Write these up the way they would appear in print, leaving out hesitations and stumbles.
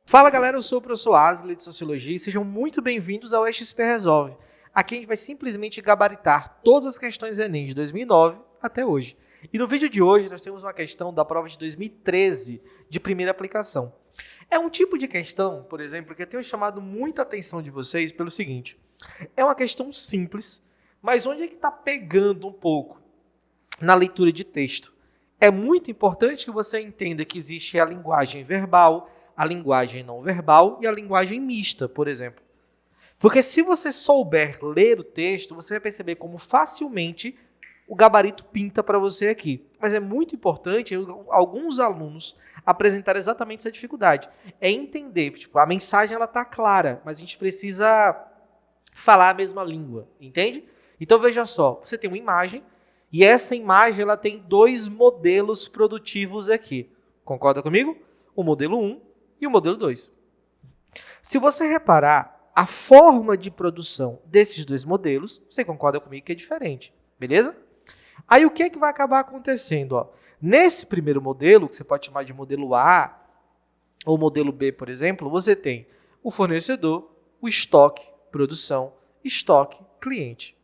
Fala galera, eu sou o professor Asley de Sociologia e sejam muito bem-vindos ao XP Resolve. Aqui a gente vai simplesmente gabaritar todas as questões Enem de 2009 até hoje. E no vídeo de hoje nós temos uma questão da prova de 2013 de primeira aplicação. É um tipo de questão, por exemplo, que eu tenho chamado muita atenção de vocês pelo seguinte. É uma questão simples, mas onde é que está pegando um pouco? Na leitura de texto. É muito importante que você entenda que existe a linguagem verbal, a linguagem não verbal e a linguagem mista, por exemplo. Porque se você souber ler o texto, você vai perceber como facilmente o gabarito pinta para você aqui. Mas é muito importante alguns alunos apresentarem exatamente essa dificuldade. É entender, tipo, a mensagem ela está clara, mas a gente precisa falar a mesma língua, entende? Então veja só, você tem uma imagem e essa imagem ela tem dois modelos produtivos aqui. Concorda comigo? O modelo 1 e o modelo 2. Se você reparar, a forma de produção desses dois modelos, você concorda comigo que é diferente, beleza? Aí o que é que vai acabar acontecendo? Ó? Nesse primeiro modelo, que você pode chamar de modelo A ou modelo B, por exemplo, você tem o fornecedor, o estoque, produção, estoque, cliente.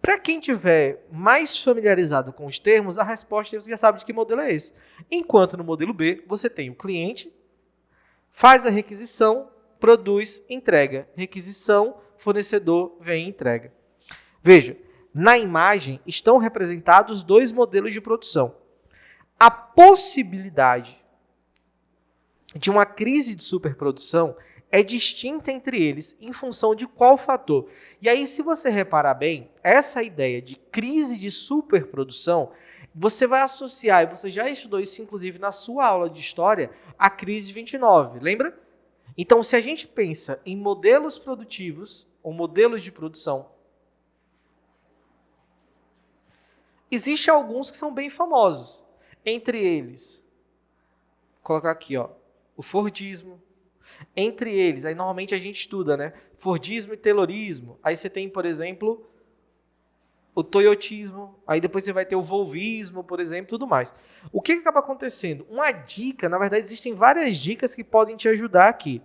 Para quem tiver mais familiarizado com os termos, a resposta você já sabe de que modelo é esse. Enquanto no modelo B, você tem o cliente, faz a requisição, produz, entrega. Requisição, fornecedor, vem e entrega. Veja, na imagem estão representados dois modelos de produção. A possibilidade de uma crise de superprodução é distinta entre eles em função de qual fator. E aí, se você reparar bem, essa ideia de crise de superprodução, você vai associar, e você já estudou isso inclusive na sua aula de história, a crise de 29, lembra? Então, se a gente pensa em modelos produtivos, ou modelos de produção, existem alguns que são bem famosos. Entre eles, vou colocar aqui, ó, o Fordismo. Entre eles, aí normalmente a gente estuda, né? Fordismo e Taylorismo. Aí você tem, por exemplo, o Toyotismo. Aí depois você vai ter o Volvismo, por exemplo, tudo mais. O que acaba acontecendo? Uma dica, na verdade existem várias dicas que podem te ajudar aqui.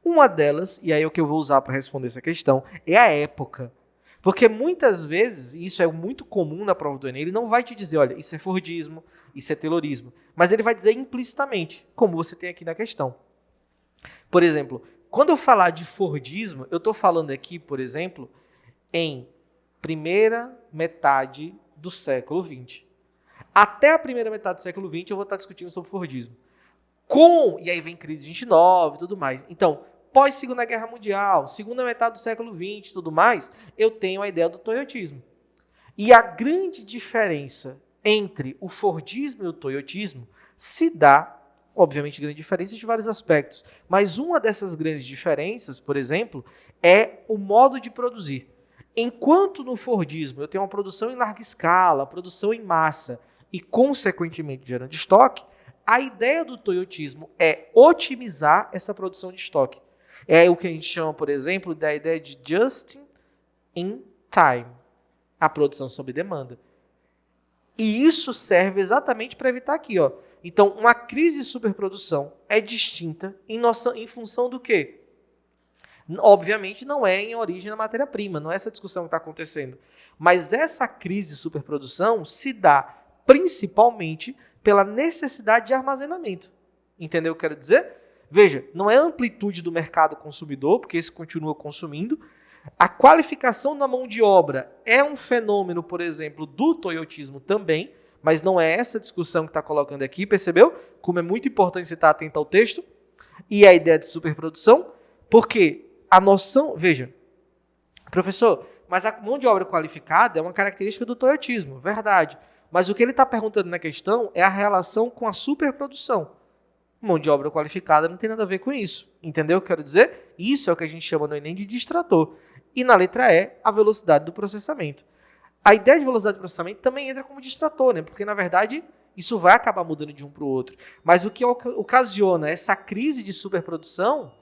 Uma delas, e aí é o que eu vou usar para responder essa questão, é a época. Porque muitas vezes, e isso é muito comum na prova do Enem, ele não vai te dizer, olha, isso é Fordismo, isso é Taylorismo. Mas ele vai dizer implicitamente, como você tem aqui na questão. Por exemplo, quando eu falar de Fordismo, eu estou falando aqui, por exemplo, em primeira metade do século XX. Até a primeira metade do século XX eu vou estar discutindo sobre Fordismo. E aí vem crise de 29 e tudo mais. Então, pós-Segunda Guerra Mundial, segunda metade do século XX e tudo mais, eu tenho a ideia do Toyotismo. E a grande diferença entre o Fordismo e o Toyotismo se dá, obviamente, grande diferença de vários aspectos, mas uma dessas grandes diferenças, por exemplo, é o modo de produzir. Enquanto no Fordismo eu tenho uma produção em larga escala, produção em massa e, consequentemente, gerando estoque, a ideia do Toyotismo é otimizar essa produção de estoque. É o que a gente chama, por exemplo, da ideia de just in time, a produção sob demanda. E isso serve exatamente para evitar aqui, ó. Então, uma crise de superprodução é distinta em função do quê? Obviamente, não é em origem da matéria-prima, não é essa discussão que está acontecendo. Mas essa crise de superprodução se dá principalmente pela necessidade de armazenamento. Entendeu o que eu quero dizer? Veja, não é a amplitude do mercado consumidor, porque esse continua consumindo. A qualificação da mão de obra é um fenômeno, por exemplo, do toyotismo também, mas não é essa discussão que está colocando aqui, percebeu? Como é muito importante você estar atento ao texto e a ideia de superprodução, porque a noção... Veja, professor, mas a mão de obra qualificada é uma característica do toyotismo, verdade. Mas o que ele está perguntando na questão é a relação com a superprodução. Mão de obra qualificada não tem nada a ver com isso. Entendeu o que eu quero dizer? Isso é o que a gente chama no Enem de distrator. E na letra E, a velocidade do processamento. A ideia de velocidade de processamento também entra como distrator, né? Porque, na verdade, isso vai acabar mudando de um para o outro. Mas o que ocasiona essa crise de superprodução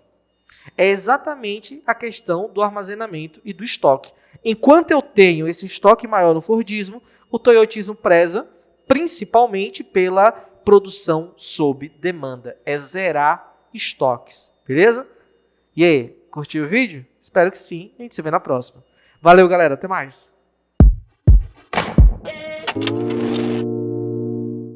é exatamente a questão do armazenamento e do estoque. enquanto eu tenho esse estoque maior no Fordismo, o toyotismo preza principalmente pela produção sob demanda. É zerar estoques, beleza? E aí, curtiu o vídeo? Espero que sim. A gente se vê na próxima. Valeu, galera. Até mais.